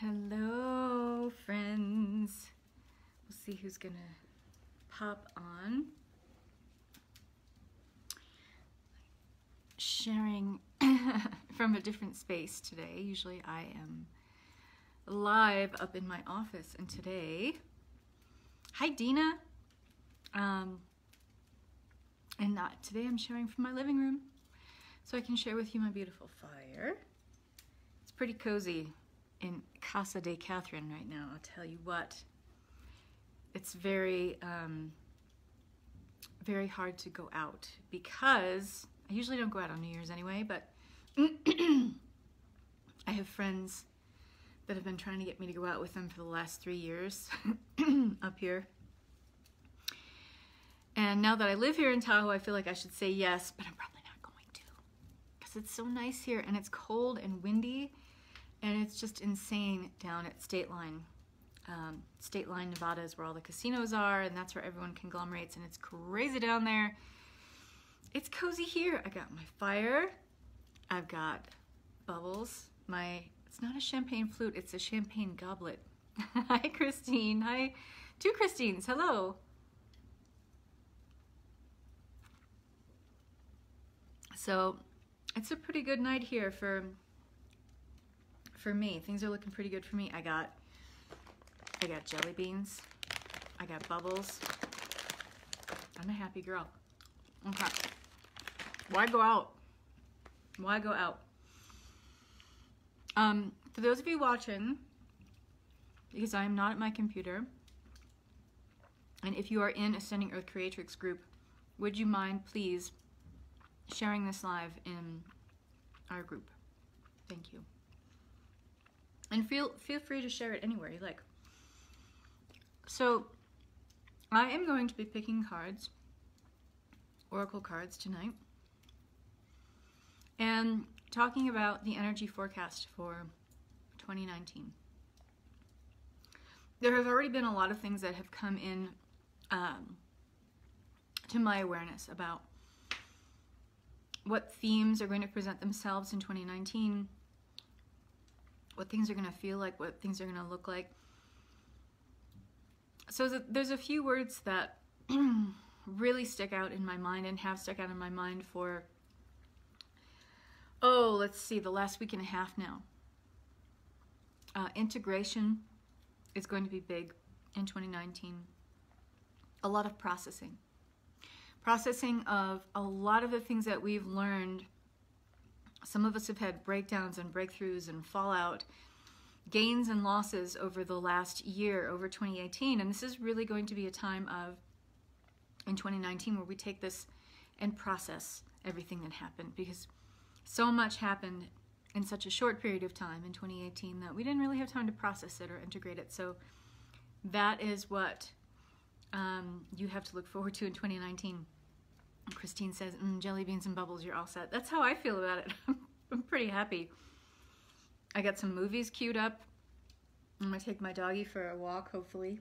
Hello, friends. We'll see who's gonna pop on. Sharing from a different space today. Usually I am live up in my office, and today, hi Dina. Today I'm sharing from my living room, so I can share with you my beautiful fire. It's pretty cozy in Casa de Catherine right now, I'll tell you what. It's very, very hard to go out because I usually don't go out on New Year's anyway, but I have friends that have been trying to get me to go out with them for the last 3 years up here. And now that I live here in Tahoe, I feel like I should say yes, but I'm probably not going to because it's so nice here and it's cold and windy. And it's just insane down at State Line. State Line, Nevada is where all the casinos are, and that's where everyone conglomerates, and it's crazy down there. It's cozy here. I got my fire. I've got bubbles. It's not a champagne flute, it's a champagne goblet. Hi, Christine. Hi, two Christines. Hello. So, it's a pretty good night here for me. Things are looking pretty good for me. I got jelly beans. I got bubbles. I'm a happy girl. Okay. Why go out? Why go out? For those of you watching, because I am not at my computer, and if you are in Ascending Earth Creatrix group, would you mind please sharing this live in our group? Thank you. And feel free to share it anywhere you like. So, I am going to be picking cards, oracle cards tonight, and talking about the energy forecast for 2019. There have already been a lot of things that have come in to my awareness about what themes are going to present themselves in 2019, what things are going to feel like, what things are going to look like. So there's a few words that really stick out in my mind and have stuck out in my mind for, let's see, the last week and a half now. Integration is going to be big in 2019. A lot of processing. Processing of a lot of the things that we've learned. Some of us have had breakdowns and breakthroughs and fallout, gains and losses over the last year, over 2018. And this is really going to be a time in 2019, where we take this and process everything that happened, because so much happened in such a short period of time in 2018 that we didn't really have time to process it or integrate it. So that is what you have to look forward to in 2019. Christine says, jelly beans and bubbles, you're all set. That's how I feel about it. I'm pretty happy. I got some movies queued up. I'm going to take my doggy for a walk, hopefully.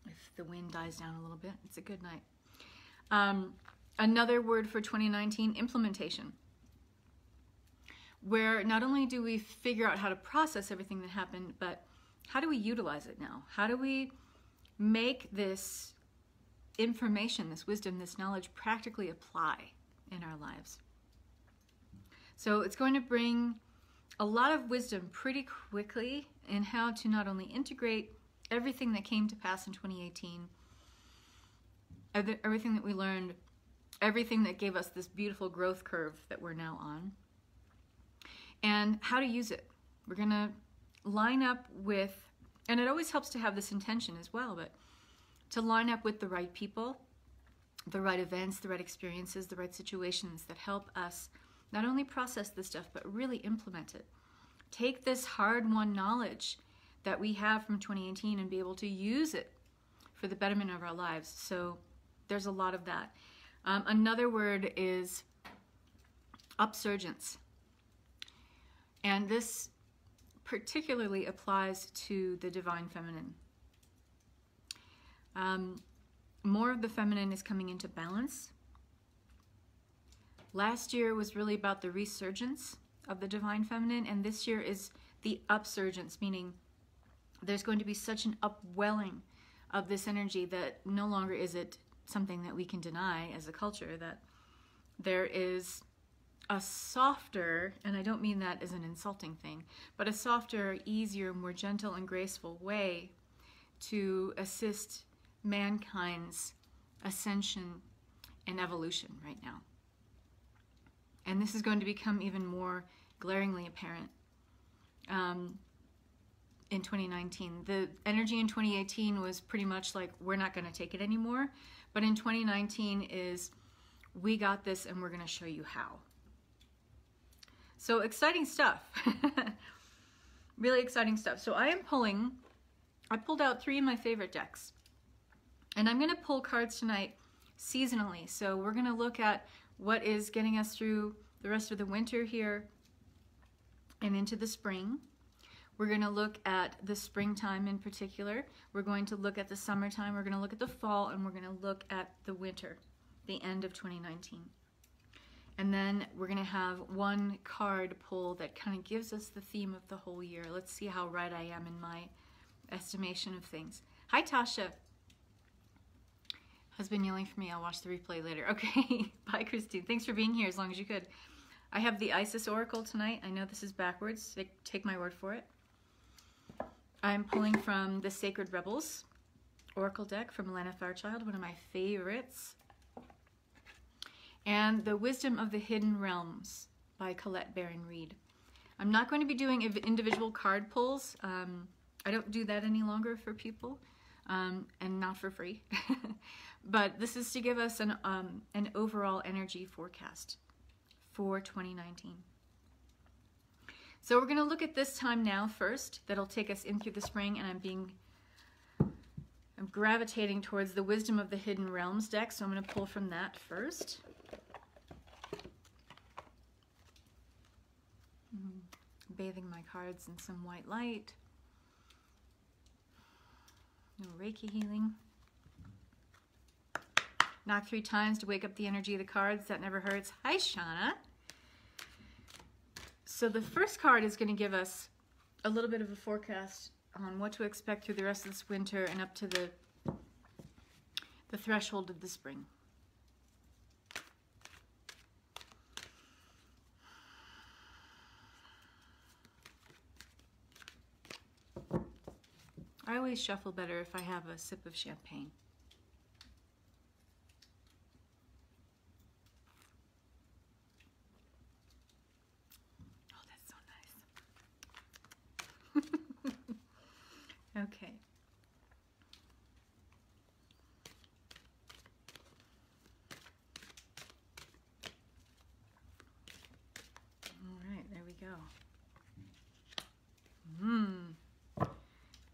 If the wind dies down a little bit, it's a good night. Another word for 2019, implementation. Where not only do we figure out how to process everything that happened, but how do we utilize it now? How do we make this information, this wisdom, this knowledge practically apply in our lives? So it's going to bring a lot of wisdom pretty quickly in how to not only integrate everything that came to pass in 2018, everything that we learned, everything that gave us this beautiful growth curve that we're now on, and how to use it. We're going to line up with, and it always helps to have this intention as well, but to line up with the right people, the right events, the right experiences, the right situations that help us not only process this stuff, but really implement it. Take this hard-won knowledge that we have from 2018 and be able to use it for the betterment of our lives. So there's a lot of that. Another word is upsurgence. And this particularly applies to the divine feminine. More of the feminine is coming into balance. Last year was really about the resurgence of the divine feminine, and this year is the upsurgence, meaning there's going to be such an upwelling of this energy that no longer is it something that we can deny as a culture, that there is a softer, and I don't mean that as an insulting thing, but a softer, easier, more gentle and graceful way to assist mankind's ascension and evolution right now. And this is going to become even more glaringly apparent in 2019. The energy in 2018 was pretty much like, we're not going to take it anymore. But in 2019 is, we got this and we're going to show you how. So exciting stuff. Really exciting stuff. So I pulled out 3 of my favorite decks. And I'm going to pull cards tonight seasonally. So we're going to look at what is getting us through the rest of the winter here and into the spring. We're going to look at the springtime in particular. We're going to look at the summertime. We're going to look at the fall, and we're going to look at the winter, the end of 2019. And then we're going to have one card pull that kind of gives us the theme of the whole year. Let's see how right I am in my estimation of things. Hi, Tasha. Husband yelling for me. I'll watch the replay later. Okay. Bye, Christine. Thanks for being here as long as you could. I have the Isis Oracle tonight. I know this is backwards. Take my word for it. I'm pulling from the Sacred Rebels Oracle deck from Elena Fairchild, one of my favorites. And the Wisdom of the Hidden Realms by Colette Baron Reed. I'm not going to be doing individual card pulls. I don't do that any longer for people, and not for free. But this is to give us an overall energy forecast for 2019. So we're going to look at this time now first. That'll take us in through the spring, and I'm gravitating towards the Wisdom of the Hidden Realms deck, so I'm going to pull from that first. Bathing my cards in some white light. No Reiki healing. Knock 3 times to wake up the energy of the cards. That never hurts. Hi, Shauna. So the first card is going to give us a little bit of a forecast on what to expect through the rest of this winter and up to the threshold of the spring. I always shuffle better if I have a sip of champagne. Okay. All right, there we go.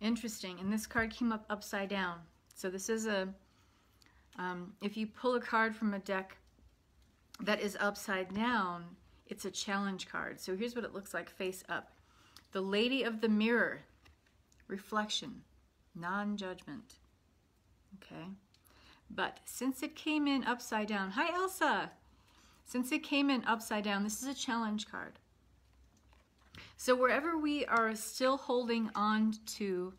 Interesting. And this card came up upside down. So this is if you pull a card from a deck that is upside down, it's a challenge card. So here's what it looks like face up. The Lady of the Mirror. Reflection, non-judgment, okay? But since it came in upside down, hi Elsa! Since it came in upside down, this is a challenge card. So wherever we are still holding on to,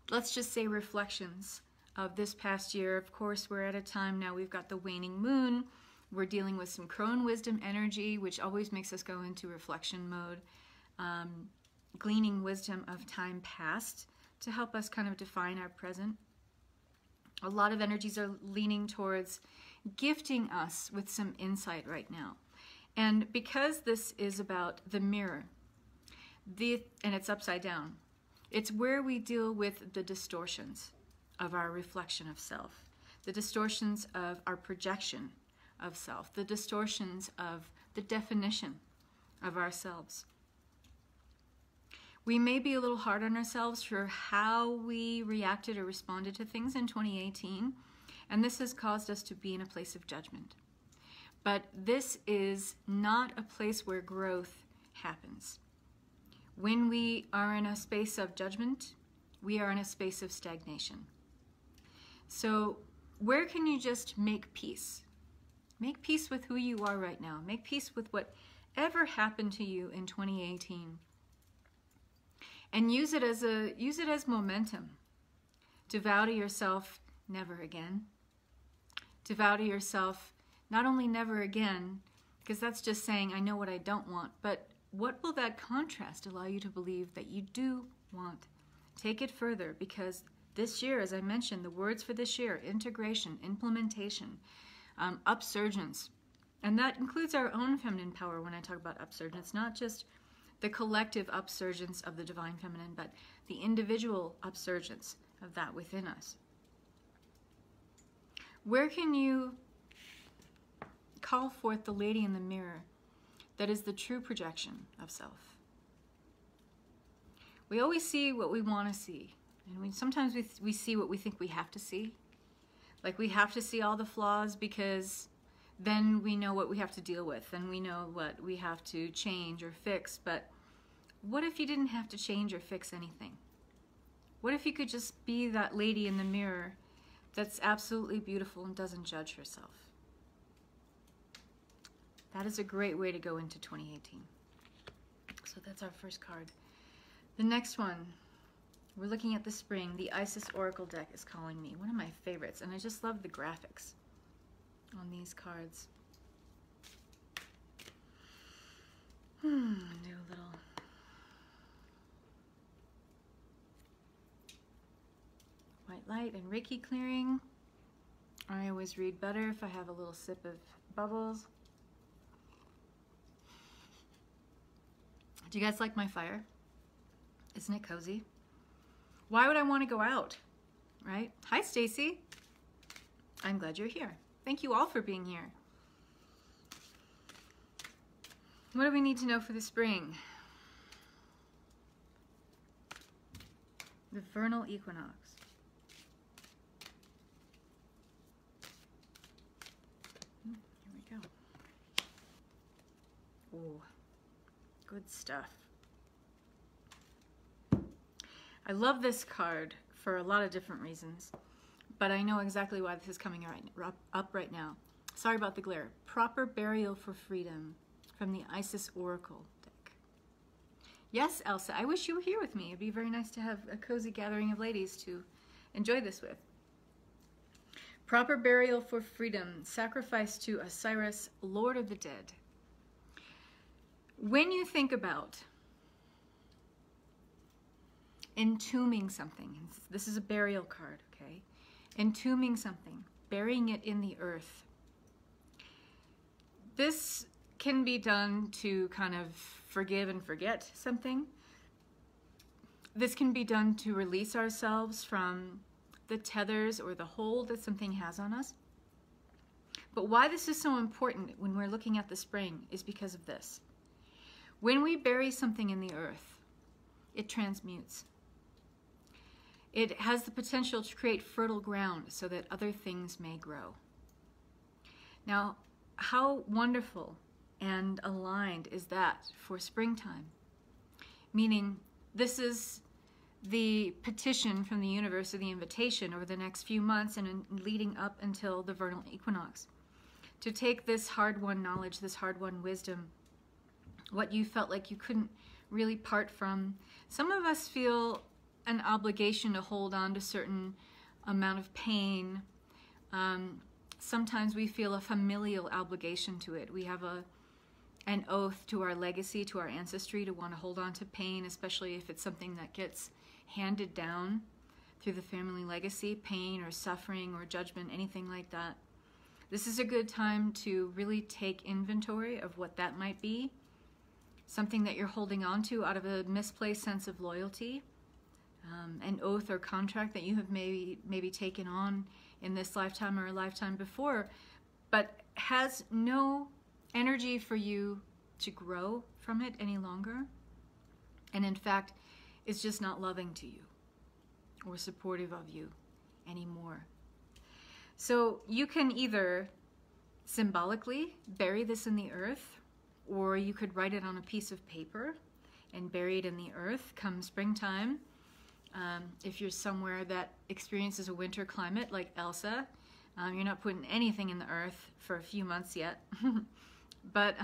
let's just say reflections of this past year, of course we're at a time now, we've got the waning moon, we're dealing with some crone wisdom energy, which always makes us go into reflection mode. Gleaning wisdom of time past to help us kind of define our present. A lot of energies are leaning towards gifting us with some insight right now. And because this is about the mirror, and it's upside down, it's where we deal with the distortions of our reflection of self, the distortions of our projection of self, the distortions of the definition of ourselves. We may be a little hard on ourselves for how we reacted or responded to things in 2018, and this has caused us to be in a place of judgment. But this is not a place where growth happens. When we are in a space of judgment, we are in a space of stagnation. So where can you just make peace? Make peace with who you are right now. Make peace with whatever happened to you in 2018. and use it as momentum to vow to yourself never again. To vow to yourself not only never again, because that's just saying I know what I don't want, but what will that contrast allow you to believe that you do want? Take it further, because this year, as I mentioned, the words for this year: integration, implementation, upsurgence. And that includes our own feminine power when I talk about upsurgence, not just the collective upsurgence of the divine feminine, but the individual upsurgence of that within us. Where can you call forth the lady in the mirror that is the true projection of self? We always see what we want to see. And sometimes we see what we think we have to see. Like we have to see all the flaws because then we know what we have to deal with. Then we know what we have to change or fix. But what if you didn't have to change or fix anything? What if you could just be that lady in the mirror that's absolutely beautiful and doesn't judge herself? That is a great way to go into 2018. So that's our first card. The next one, we're looking at the spring. The Isis Oracle deck is calling me. One of my favorites. And I just love the graphics on these cards. Do a little white light and Reiki clearing. I always read better if I have a little sip of bubbles. Do you guys like my fire? Isn't it cozy? Why would I want to go out, right? Hi, Stacy. I'm glad you're here. Thank you all for being here. What do we need to know for the spring? The vernal equinox. Here we go. Oh, good stuff. I love this card for a lot of different reasons, but I know exactly why this is coming up right now. Sorry about the glare. Proper burial for freedom from the Isis Oracle deck. Yes, Elsa, I wish you were here with me. It'd be very nice to have a cozy gathering of ladies to enjoy this with. Proper burial for freedom, sacrifice to Osiris, Lord of the Dead. When you think about entombing something, this is a burial card, okay? Entombing something, burying it in the earth. This can be done to kind of forgive and forget something. This can be done to release ourselves from the tethers or the hold that something has on us. But why this is so important when we're looking at the spring is because of this. When we bury something in the earth, it transmutes. It has the potential to create fertile ground so that other things may grow. Now, how wonderful and aligned is that for springtime? Meaning, this is the petition from the universe, or the invitation over the next few months and leading up until the vernal equinox, to take this hard-won knowledge, this hard-won wisdom, what you felt like you couldn't really part from. Some of us feel an obligation to hold on to a certain amount of pain. Sometimes we feel a familial obligation to it. We have an oath to our legacy, to our ancestry, to want to hold on to pain, especially if it's something that gets handed down through the family legacy, pain or suffering or judgment, anything like that. This is a good time to really take inventory of what that might be, something that you're holding on to out of a misplaced sense of loyalty, an oath or contract that you have maybe taken on in this lifetime or a lifetime before, but has no energy for you to grow from it any longer, and in fact is just not loving to you or supportive of you anymore. So you can either symbolically bury this in the earth, or you could write it on a piece of paper and bury it in the earth come springtime. If you're somewhere that experiences a winter climate like Elsa, you're not putting anything in the earth for a few months yet. But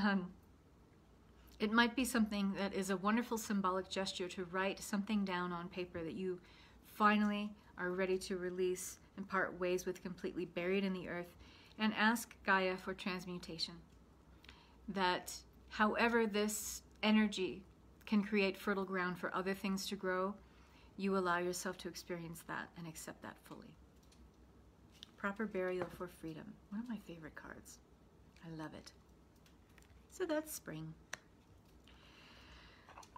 It might be something that is a wonderful symbolic gesture to write something down on paper that you finally are ready to release and part ways with, completely buried in the earth, and ask Gaia for transmutation. That however this energy can create fertile ground for other things to grow, you allow yourself to experience that and accept that fully. Proper burial for freedom. One of my favorite cards. I love it. So that's spring.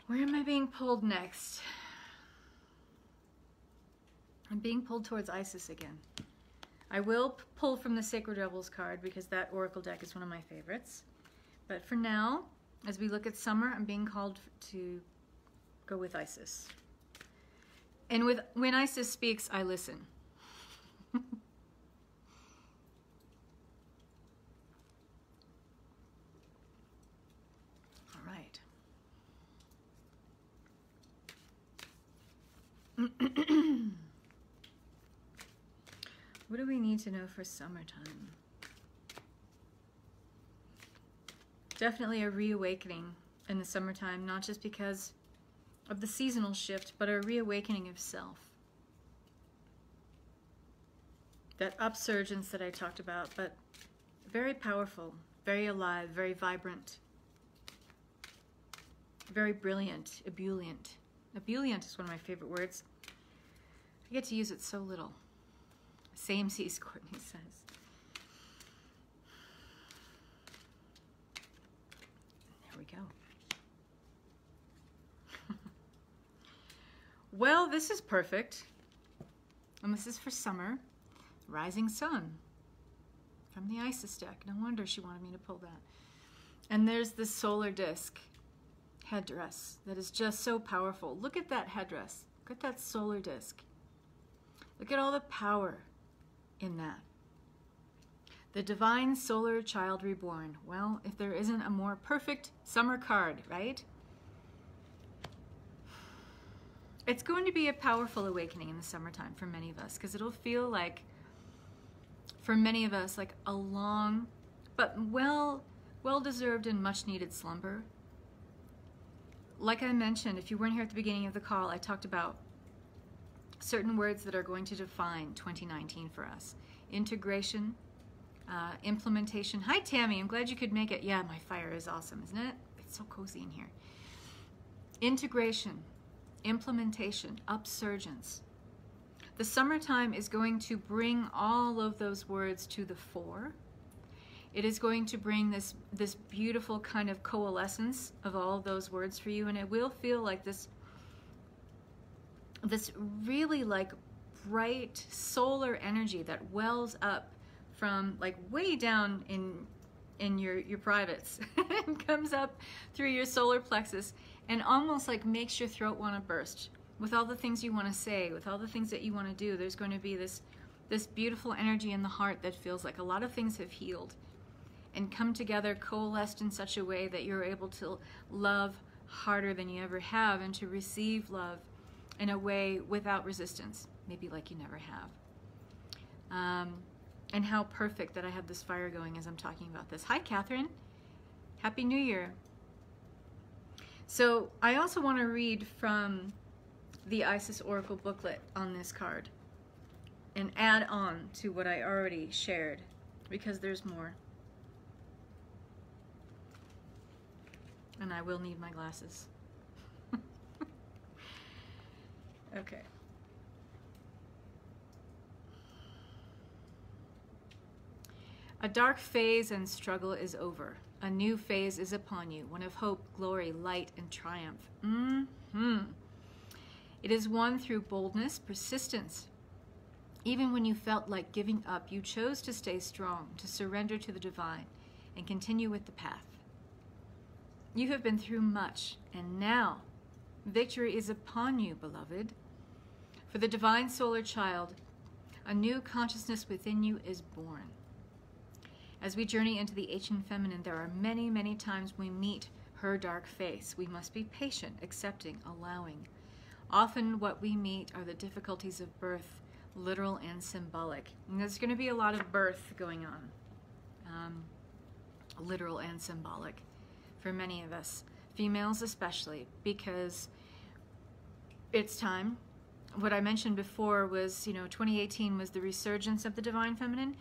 Where am I being pulled next? I'm being pulled towards Isis again. I will pull from the Sacred Rebels card because that oracle deck is one of my favorites. But for now, as we look at summer, I'm being called to go with Isis. And when Isis speaks, I listen. All right. What do we need to know for summertime? Definitely a reawakening in the summertime, not just because of the seasonal shift, but a reawakening of self. That upsurgence that I talked about, but very powerful, very alive, very vibrant, very brilliant, ebullient. Ebullient is one of my favorite words. I get to use it so little. Same seas, Courtney says. There we go. Well, this is perfect. And this is for summer. Rising Sun. From the Isis deck. No wonder she wanted me to pull that. And there's the solar disc headdress that is just so powerful. Look at that headdress. Look at that solar disc. Look at all the power in that. The divine solar child reborn. Well, if there isn't a more perfect summer card, right? It's going to be a powerful awakening in the summertime for many of us, because it'll feel like, for many of us, like a long, but well-deserved and much-needed slumber. Like I mentioned, if you weren't here at the beginning of the call, I talked about certain words that are going to define 2019 for us. Integration, implementation. Hi, Tammy. I'm glad you could make it. Yeah, my fire is awesome, isn't it? It's so cozy in here. Integration, implementation, upsurgence. The summertime is going to bring all of those words to the fore. It is going to bring this beautiful kind of coalescence of all of those words for you, and it will feel like this really like bright solar energy that wells up from like way down in your privates and comes up through your solar plexus and almost like makes your throat want to burst with all the things you want to say, with all the things that you want to do. There's going to be this beautiful energy in the heart that feels like a lot of things have healed and come together, coalesced in such a way that you're able to love harder than you ever have and to receive love in a way without resistance, maybe like you never have. And how perfect that I have this fire going as I'm talking about this. Hi, Catherine. Happy New Year. So I also want to read from the Isis Oracle booklet on this card and add on to what I already shared, because there's more. And I will need my glasses. Okay. A dark phase and struggle is over. A new phase is upon you, one of hope, glory, light, and triumph. It is won through boldness, persistence. Even when you felt like giving up, you chose to stay strong, to surrender to the divine, and continue with the path. You have been through much, and now victory is upon you, beloved. For the divine solar child, a new consciousness within you is born. As we journey into the ancient feminine, there are many, many times we meet her dark face. We must be patient, accepting, allowing. Often what we meet are the difficulties of birth, literal and symbolic. And there's going to be a lot of birth going on, literal and symbolic, for many of us. females especially, because it's time. What I mentioned before was, 2018 was the resurgence of the divine feminine.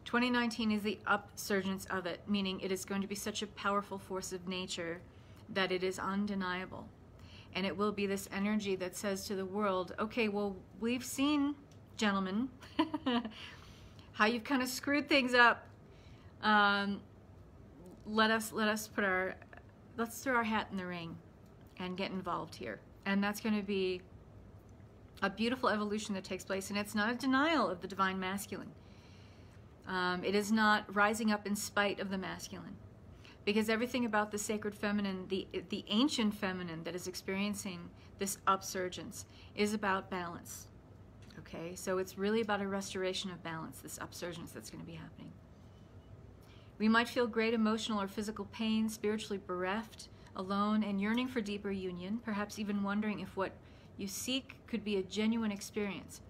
2019 is the upsurgence of it, meaning it is going to be such a powerful force of nature that it is undeniable. And it will be this energy that says to the world, okay, well, we've seen, gentlemen, how you've kind of screwed things up. Let's throw our hat in the ring and get involved here. And that's going to be a beautiful evolution that takes place. And it's not a denial of the divine masculine. It is not rising up in spite of the masculine. Because everything about the sacred feminine, the ancient feminine that is experiencing this upsurgence, is about balance. Okay, so it's really about a restoration of balance, this upsurgence that's going to be happening. We might feel great emotional or physical pain, spiritually bereft, alone, and yearning for deeper union, perhaps even wondering if what you seek could be a genuine experience,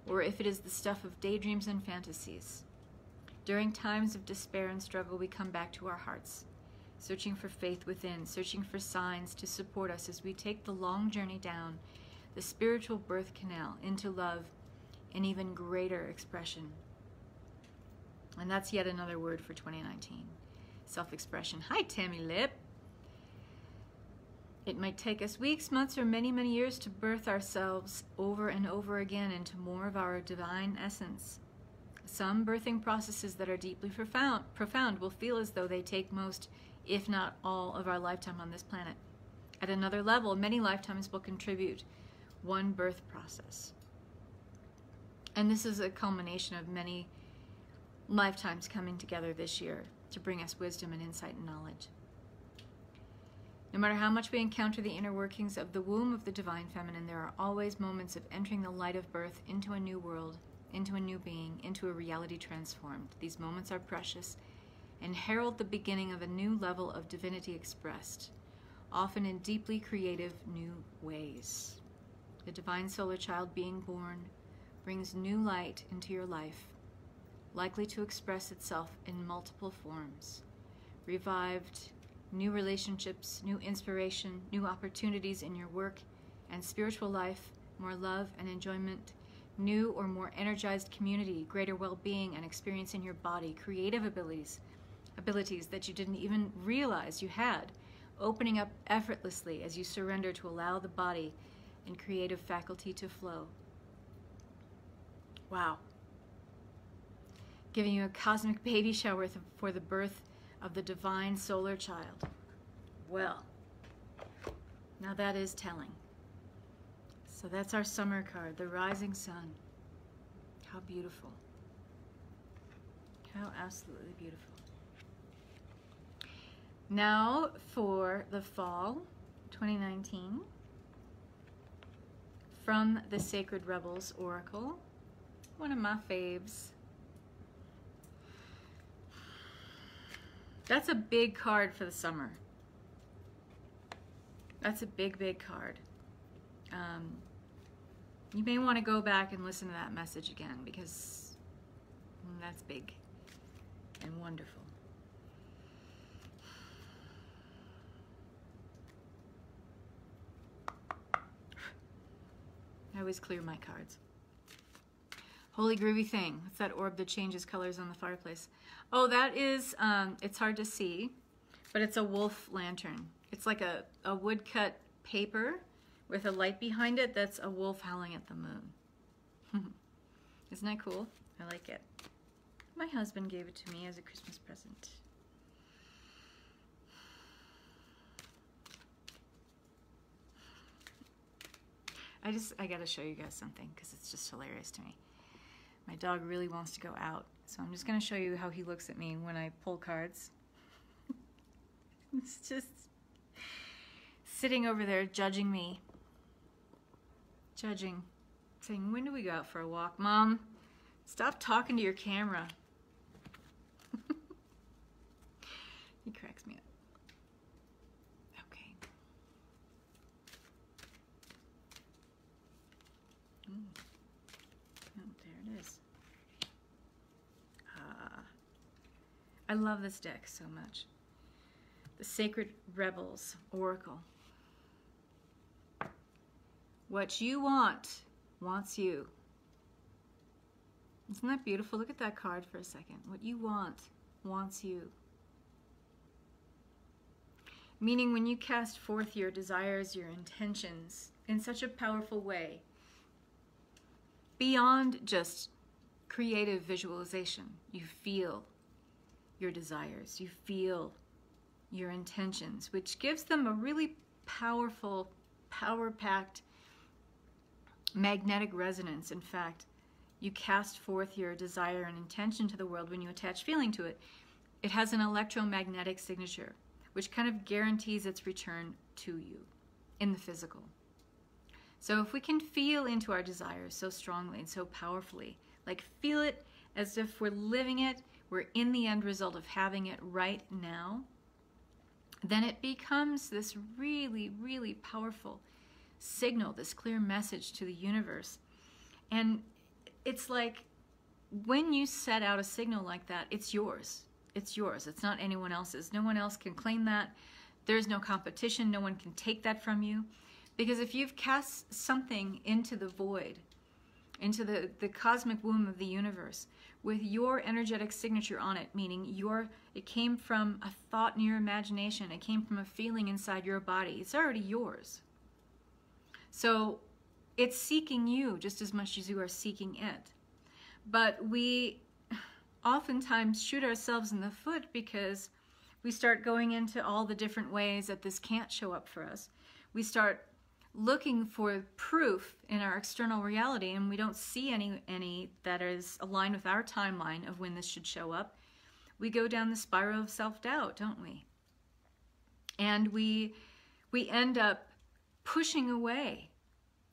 or if it is the stuff of daydreams and fantasies. During times of despair and struggle, we come back to our hearts, searching for faith within, searching for signs to support us as we take the long journey down the spiritual birth canal into love and even greater expression. And that's yet another word for 2019, self-expression. Hi, Tammy Lip. It might take us weeks, months, or many, many years to birth ourselves over and over again into more of our divine essence. Some birthing processes that are deeply profound will feel as though they take most, if not all, of our lifetime on this planet. At another level, many lifetimes will contribute one birth process. And this is a culmination of many lifetimes coming together this year to bring us wisdom and insight and knowledge. No matter how much we encounter the inner workings of the womb of the divine feminine, there are always moments of entering the light of birth into a new world, into a new being, into a reality transformed. These moments are precious and herald the beginning of a new level of divinity expressed, often in deeply creative new ways. The divine solar child being born brings new light into your life, likely to express itself in multiple forms. Revived, new relationships, new inspiration, new opportunities in your work and spiritual life, more love and enjoyment, new or more energized community, greater well-being and experience in your body, creative abilities that you didn't even realize you had, opening up effortlessly as you surrender to allow the body and creative faculty to flow. Wow. Giving you a cosmic baby shower for the birth of the divine solar child. Well, now that is telling. So that's our summer card, the rising sun. How beautiful. How absolutely beautiful. Now for the fall 2019 from the Sacred Rebels Oracle, one of my faves. That's a big card for the summer. That's a big, big card. You may want to go back and listen to that message again because that's big and wonderful. I always clear my cards. Holy groovy thing. What's that orb that changes colors on the fireplace? Oh, that is, it's hard to see, but it's a wolf lantern. It's like a woodcut paper with a light behind it that's a wolf howling at the moon. Isn't that cool? I like it. My husband gave it to me as a Christmas present. I gotta show you guys something because it's just hilarious to me. My dog really wants to go out, so I'm just gonna show you how he looks at me when I pull cards. It's just sitting over there judging me. Judging. Saying, when do we go out for a walk? Mom, stop talking to your camera. He cracks me up. Okay. Oh, there it is. I love this deck so much. The Sacred Rebels Oracle. What you want wants you. Isn't that beautiful? Look at that card for a second. What you want wants you. Meaning when you cast forth your desires, your intentions in such a powerful way, beyond just creative visualization, you feel your desires, you feel your intentions, which gives them a really powerful, power-packed magnetic resonance. In fact, you cast forth your desire and intention to the world when you attach feeling to it. It has an electromagnetic signature, which kind of guarantees its return to you in the physical. So if we can feel into our desires so strongly and so powerfully, like feel it as if we're living it, we're in the end result of having it right now, then it becomes this really, really powerful signal, this clear message to the universe. And it's like when you set out a signal like that, it's yours. It's yours. It's not anyone else's. No one else can claim that. There's no competition. No one can take that from you. Because if you've cast something into the void, into the cosmic womb of the universe, with your energetic signature on it, meaning it came from a thought in your imagination, it came from a feeling inside your body, it's already yours. So it's seeking you just as much as you are seeking it. But we oftentimes shoot ourselves in the foot because we start going into all the different ways that this can't show up for us. We start looking for proof in our external reality, and we don't see any that is aligned with our timeline of when this should show up. We go down the spiral of self-doubt, don't we? And we end up pushing away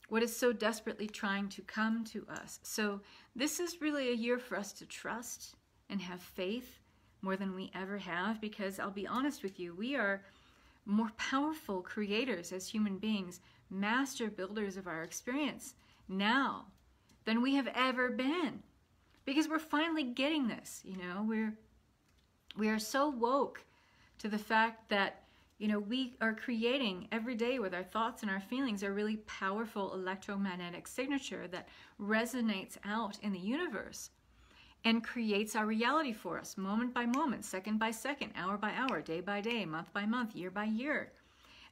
what is so desperately trying to come to us. So this is really a year for us to trust and have faith more than we ever have, because I'll be honest with you, we are more powerful creators as human beings, master builders of our experience now than we have ever been, because we're finally getting this. You know, we are so woke to the fact that, you know, we are creating every day with our thoughts and our feelings a really powerful electromagnetic signature that resonates out in the universe and creates our reality for us moment by moment, second by second, hour by hour, day by day, month by month, year by year.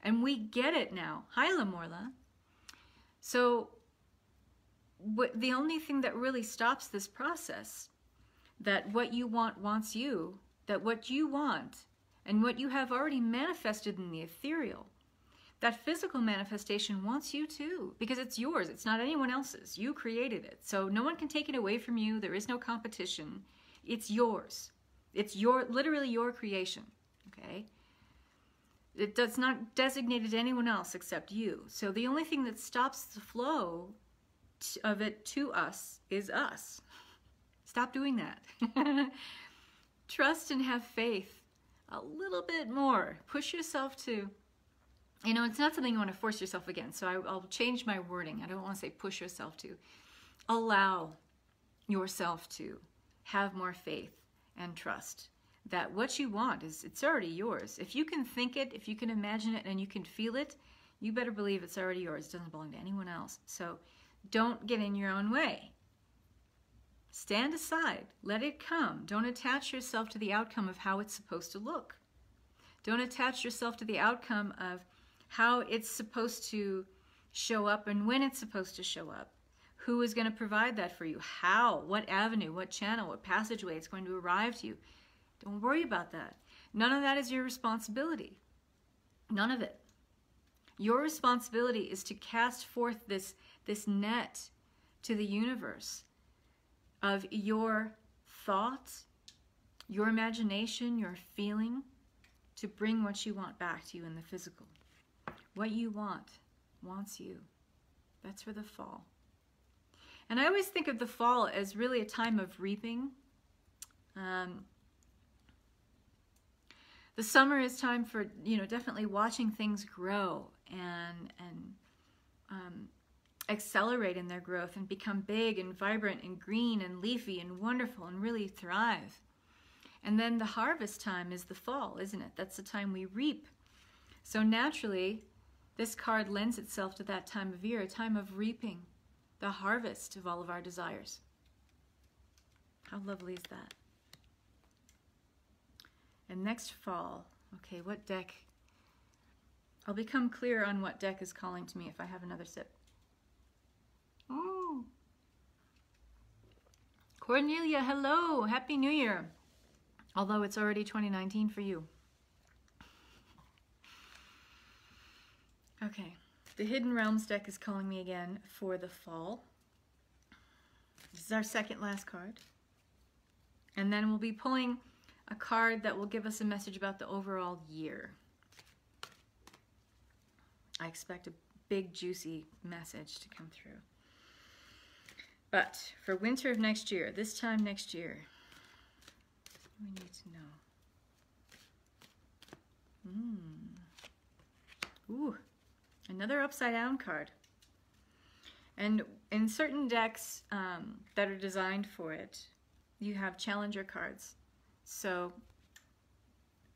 And we get it now. Hi, Lamorla. So the only thing that really stops this process, that what you want wants you, that what you want and what you have already manifested in the ethereal, that physical manifestation wants you too, because it's yours. It's not anyone else's. You created it. So no one can take it away from you. There is no competition. It's yours. It's literally your creation, okay? It does not designate to anyone else except you. So the only thing that stops the flow of it to us is us. Stop doing that. Trust and have faith a little bit more. Push yourself to, you know, it's not something you want to force yourself against. So I'll change my wording. I don't want to say push yourself to. Allow yourself to have more faith and trust that what you want it's already yours. If you can think it, if you can imagine it, and you can feel it, you better believe it's already yours. It doesn't belong to anyone else. So don't get in your own way. Stand aside. Let it come. Don't attach yourself to the outcome of how it's supposed to look. Don't attach yourself to the outcome of how it's supposed to show up and when it's supposed to show up. Who is going to provide that for you? How? What avenue? What channel? What passageway it's going to arrive to you? Don't worry about that. None of that is your responsibility. None of it. Your responsibility is to cast forth this net to the universe of your thoughts, your imagination, your feeling, to bring what you want back to you in the physical. What you want wants you. That's for the fall. And I always think of the fall as really a time of reaping. The summer is time for, you know, definitely watching things grow and accelerate in their growth and become big and vibrant and green and leafy and wonderful and really thrive. And then the harvest time is the fall, isn't it? That's the time we reap. So naturally, this card lends itself to that time of year, a time of reaping, the harvest of all of our desires. How lovely is that? And next fall, okay, what deck? I'll become clear on what deck is calling to me if I have another sip. Oh. Cornelia, hello, Happy New Year. Although it's already 2019 for you. Okay, the Hidden Realms deck is calling me again for the fall. This is our second last card. And then we'll be pulling a card that will give us a message about the overall year. I expect a big, juicy message to come through. But for winter of next year, this time next year, we need to know. Ooh, another upside down card. And in certain decks that are designed for it, you have challenger cards. So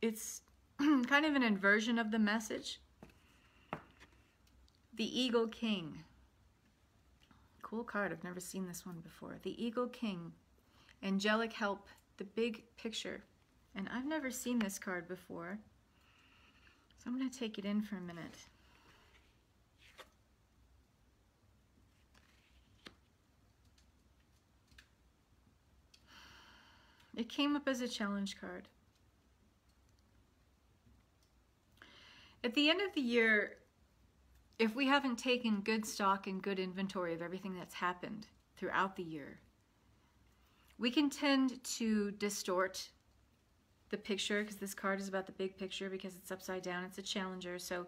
it's kind of an inversion of the message. The Eagle King. Cool card, I've never seen this one before. The Eagle King. Angelic help, the big picture. And I've never seen this card before. So I'm going to take it in for a minute. It came up as a challenge card. At the end of the year, if we haven't taken good stock and good inventory of everything that's happened throughout the year, we can tend to distort the picture, because this card is about the big picture because it's upside down, it's a challenger. So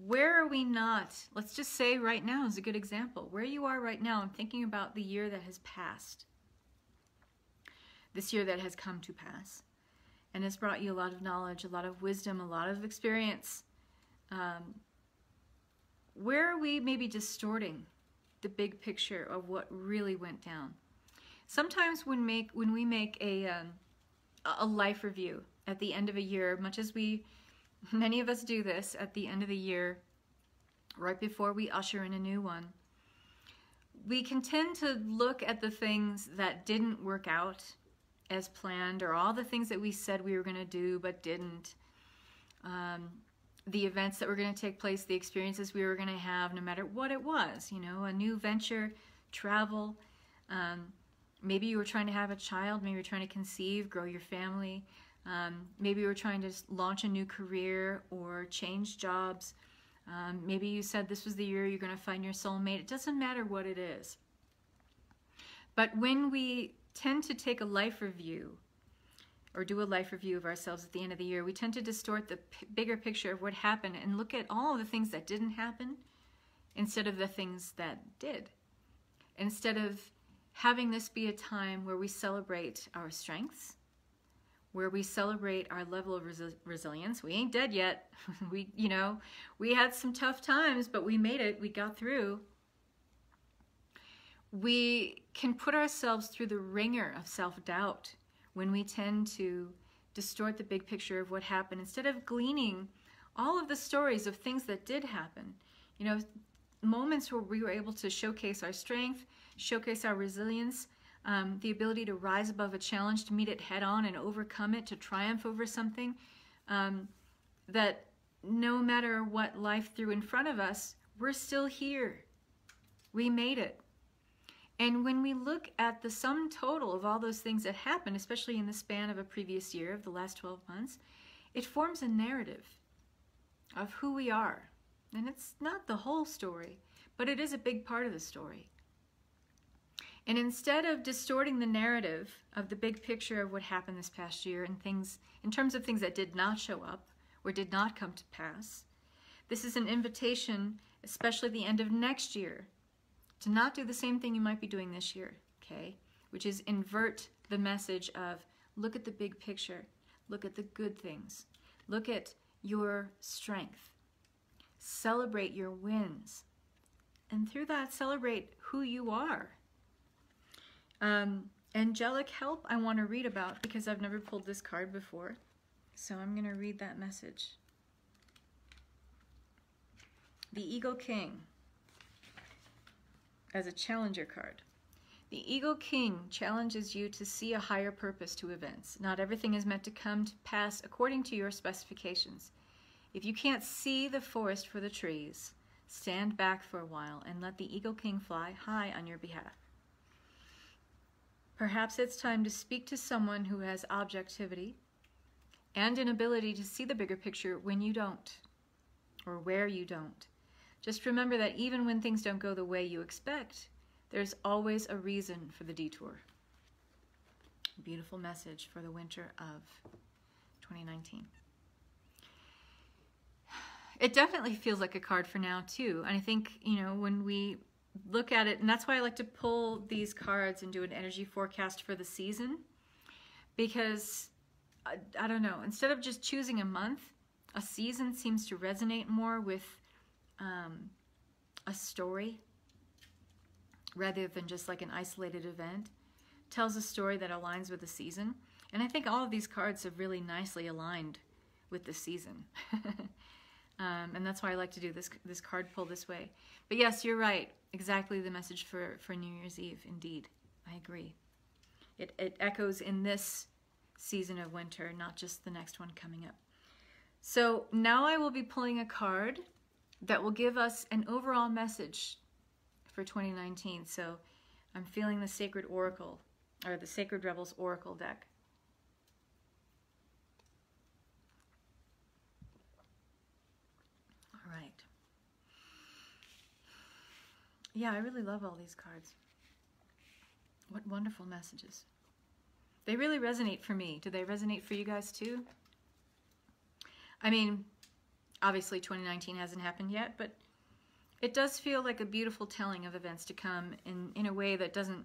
where are we not? Let's just say right now is a good example. Where you are right now and thinking about the year that has passed. This year that has come to pass and has brought you a lot of knowledge, a lot of wisdom, a lot of experience. Where are we maybe distorting the big picture of what really went down? Sometimes when we make a life review at the end of a year, much as many of us do this at the end of the year, right before we usher in a new one, we can tend to look at the things that didn't work out as planned, or all the things that we said we were going to do but didn't, the events that were going to take place, the experiences we were going to have, no matter what it was, you know, a new venture, travel, maybe you were trying to have a child, maybe you were trying to conceive, grow your family, maybe you were trying to launch a new career or change jobs, maybe you said this was the year you're going to find your soulmate. It doesn't matter what it is. But when we tend to take a life review or do a life review of ourselves at the end of the year, we tend to distort the bigger picture of what happened and look at all of the things that didn't happen instead of the things that did. Instead of having this be a time where we celebrate our strengths, where we celebrate our level of resilience. We ain't dead yet. We had some tough times, but we made it. We got through. We can put ourselves through the ringer of self-doubt when we tend to distort the big picture of what happened instead of gleaning all of the stories of things that did happen. You know, moments where we were able to showcase our strength, showcase our resilience, the ability to rise above a challenge, to meet it head on and overcome it, to triumph over something, that no matter what life threw in front of us, we're still here. We made it. And when we look at the sum total of all those things that happened, especially in the span of a previous year, of the last 12 months, it forms a narrative of who we are. And it's not the whole story, but it is a big part of the story. And instead of distorting the narrative of the big picture of what happened this past year and things, in terms of things that did not show up or did not come to pass, this is an invitation, especially at the end of next year, to not do the same thing you might be doing this year, okay? Which is invert the message of, look at the big picture, look at the good things, look at your strength, celebrate your wins, and through that, celebrate who you are. And Angelic help I want to read about because I've never pulled this card before. So I'm going to read that message. The Eagle King as a challenger card. The Eagle King challenges you to see a higher purpose to events. Not everything is meant to come to pass according to your specifications. If you can't see the forest for the trees, stand back for a while and let the Eagle King fly high on your behalf. Perhaps it's time to speak to someone who has objectivity and an ability to see the bigger picture when you don't, or where you don't. Just remember that even when things don't go the way you expect, there's always a reason for the detour. Beautiful message for the winter of 2019. It definitely feels like a card for now too. And I think, you know, when we look at it, and that's why I like to pull these cards and do an energy forecast for the season, because I don't know, instead of just choosing a month, a season seems to resonate more with a story rather than just like an isolated event. It tells a story that aligns with the season, and I think all of these cards have really nicely aligned with the season. And that's why I like to do this card pull this way. But yes, you're right. Exactly the message for New Year's Eve. Indeed, I agree. It echoes in this season of winter, not just the next one coming up. So now I will be pulling a card that will give us an overall message for 2019. So I'm feeling the Sacred Oracle, or the Sacred Rebels Oracle deck. All right. Yeah, I really love all these cards. What wonderful messages. They really resonate for me. Do they resonate for you guys too? I mean, obviously 2019 hasn't happened yet, but it does feel like a beautiful telling of events to come in a way that doesn't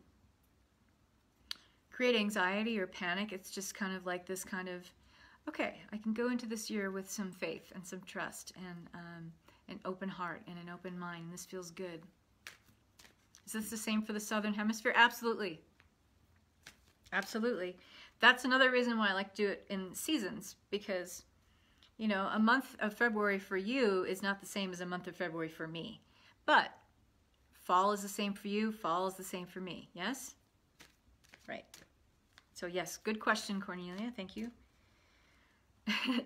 create anxiety or panic. It's just kind of like this kind of, okay, I can go into this year with some faith and some trust and an open heart and an open mind. This feels good. Is this the same for the Southern Hemisphere? Absolutely. Absolutely. That's another reason why I like to do it in seasons, because, you know, a month of February for you is not the same as a month of February for me. But fall is the same for you, fall is the same for me. Yes? Right. So yes, good question, Cornelia. Thank you.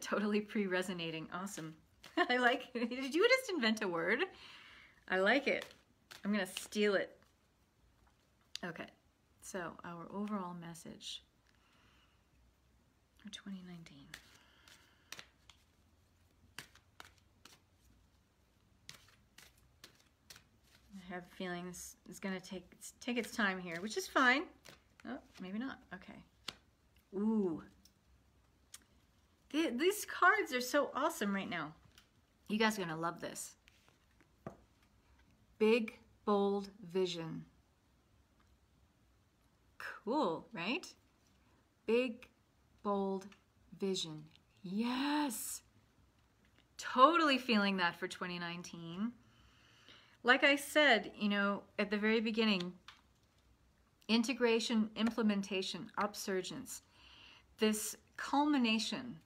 Totally pre-resonating. Awesome. I like it. Did you just invent a word? I like it. I'm going to steal it. Okay. So our overall message for 2019. I have a feeling this is going to take its time here, which is fine. Oh, maybe not. Okay. Ooh. These cards are so awesome right now. You guys are going to love this. Big, bold vision. Cool, right? Big, bold vision. Yes. Totally feeling that for 2019. Like I said, you know, at the very beginning, integration, implementation, upsurgence, this culmination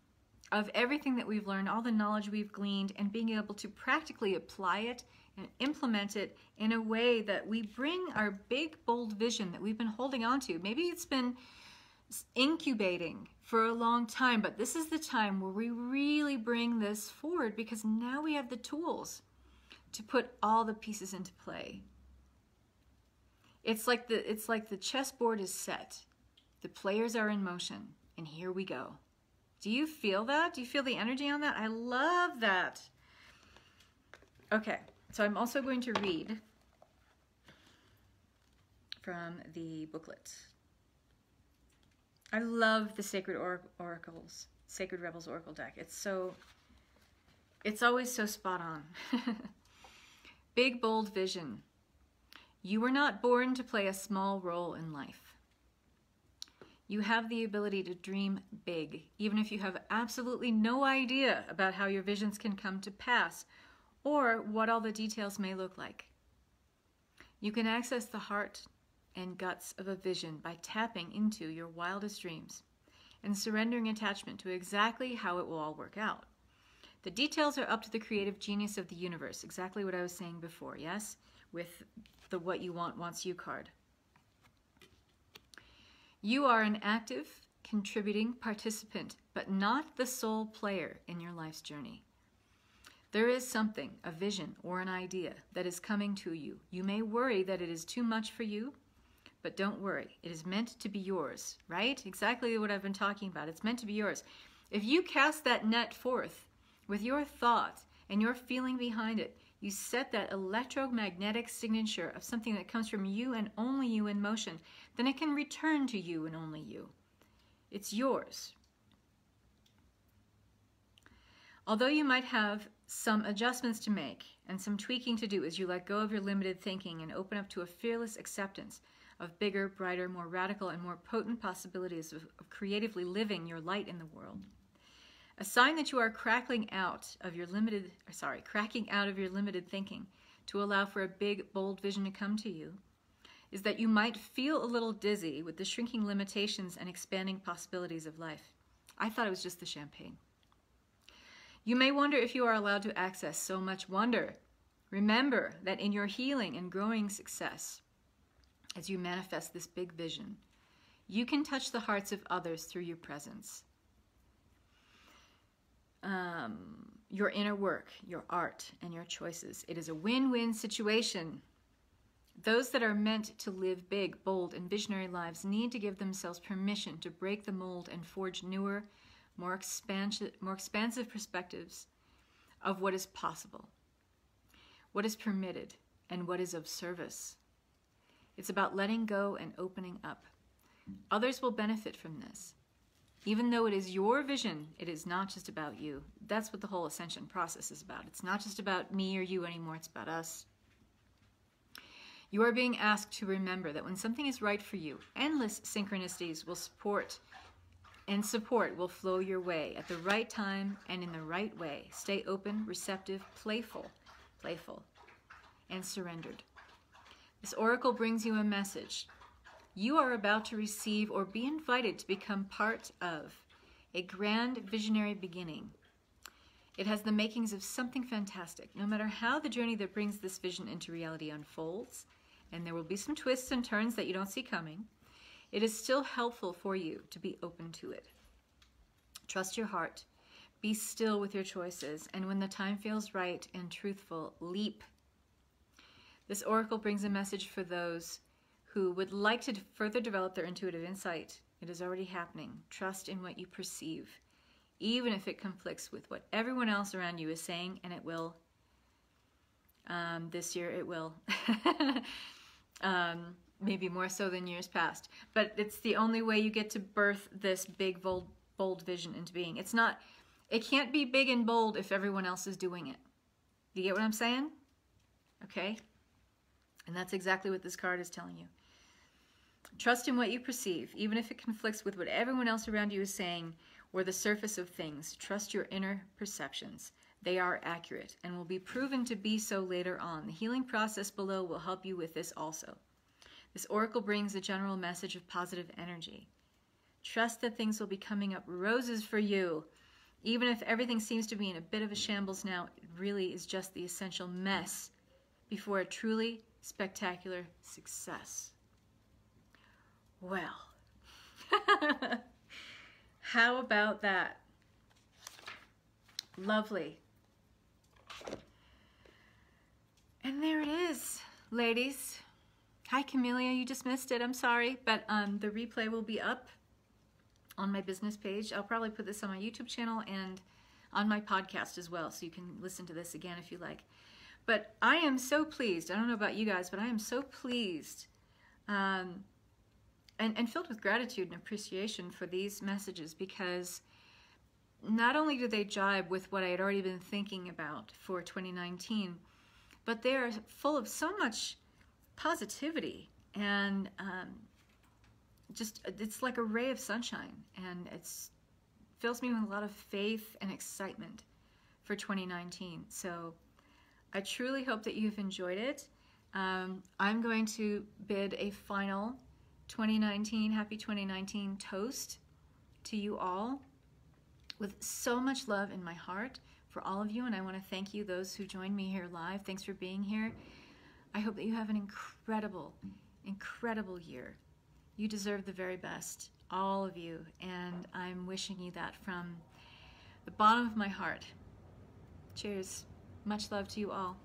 of everything that we've learned, all the knowledge we've gleaned, and being able to practically apply it and implement it in a way that we bring our big, bold vision that we've been holding on to. Maybe it's been incubating for a long time, but this is the time where we really bring this forward, because now we have the tools to put all the pieces into play. It's like the chessboard is set. The players are in motion, and here we go. Do you feel that? Do you feel the energy on that? I love that. Okay, so I'm also going to read from the booklet. I love the Sacred Oracles, Sacred Rebels Oracle deck. It's always so spot on. Big, bold vision. You were not born to play a small role in life. You have the ability to dream big, even if you have absolutely no idea about how your visions can come to pass or what all the details may look like. You can access the heart and guts of a vision by tapping into your wildest dreams and surrendering attachment to exactly how it will all work out. The details are up to the creative genius of the universe, exactly what I was saying before, yes? With the What You Want Wants You card. You are an active, contributing participant, but not the sole player in your life's journey. There is something, a vision or an idea, that is coming to you. You may worry that it is too much for you, but don't worry. It is meant to be yours, right? Exactly what I've been talking about. It's meant to be yours. If you cast that net forth with your thought and your feeling behind it, you set that electromagnetic signature of something that comes from you and only you in motion, then it can return to you and only you. It's yours. Although you might have some adjustments to make and some tweaking to do as you let go of your limited thinking and open up to a fearless acceptance of bigger, brighter, more radical, and more potent possibilities of creatively living your light in the world. A sign that you are cracking out of your limited thinking to allow for a big, bold vision to come to you is that you might feel a little dizzy with the shrinking limitations and expanding possibilities of life. I thought it was just the champagne. You may wonder if you are allowed to access so much wonder. Remember that in your healing and growing success, as you manifest this big vision, you can touch the hearts of others through your presence. Your inner work, your art, and your choices. It is a win-win situation. Those that are meant to live big, bold, and visionary lives need to give themselves permission to break the mold and forge newer, more expansive perspectives of what is possible, what is permitted, and what is of service. It's about letting go and opening up. Others will benefit from this. Even though it is your vision, it is not just about you. That's what the whole ascension process is about. It's not just about me or you anymore, it's about us. You are being asked to remember that when something is right for you, endless synchronicities will support will flow your way at the right time and in the right way. Stay open, receptive, playful, and surrendered. This oracle brings you a message. You are about to receive or be invited to become part of a grand visionary beginning. It has the makings of something fantastic. No matter how the journey that brings this vision into reality unfolds, and there will be some twists and turns that you don't see coming, it is still helpful for you to be open to it. Trust your heart. Be still with your choices, and when the time feels right and truthful, leap. This oracle brings a message for those who would like to further develop their intuitive insight. It is already happening. Trust in what you perceive, even if it conflicts with what everyone else around you is saying, and it will. This year it will. Maybe more so than years past. But it's the only way you get to birth this big, bold vision into being. It can't be big and bold if everyone else is doing it. You get what I'm saying? Okay? And that's exactly what this card is telling you. Trust in what you perceive, even if it conflicts with what everyone else around you is saying or the surface of things. Trust your inner perceptions. They are accurate and will be proven to be so later on. The healing process below will help you with this also. This oracle brings a general message of positive energy. Trust that things will be coming up roses for you. Even if everything seems to be in a bit of a shambles now, it really is just the essential mess before a truly spectacular success. Well, how about that? Lovely. And there it is, ladies. Hi, Camellia. You just missed it. I'm sorry, but the replay will be up on my business page. I'll probably put this on my YouTube channel and on my podcast as well, so you can listen to this again if you like. But I am so pleased. I don't know about you guys, but I am so pleased and filled with gratitude and appreciation for these messages, because not only do they jibe with what I had already been thinking about for 2019, but they are full of so much positivity and it's like a ray of sunshine, and it fills me with a lot of faith and excitement for 2019. So I truly hope that you've enjoyed it. I'm going to bid a final 2019, happy 2019 toast to you all with so much love in my heart for all of you, and I want to thank you, those who joined me here live. Thanks for being here. I hope that you have an incredible, incredible year. You deserve the very best, all of you, and I'm wishing you that from the bottom of my heart. Cheers. Much love to you all.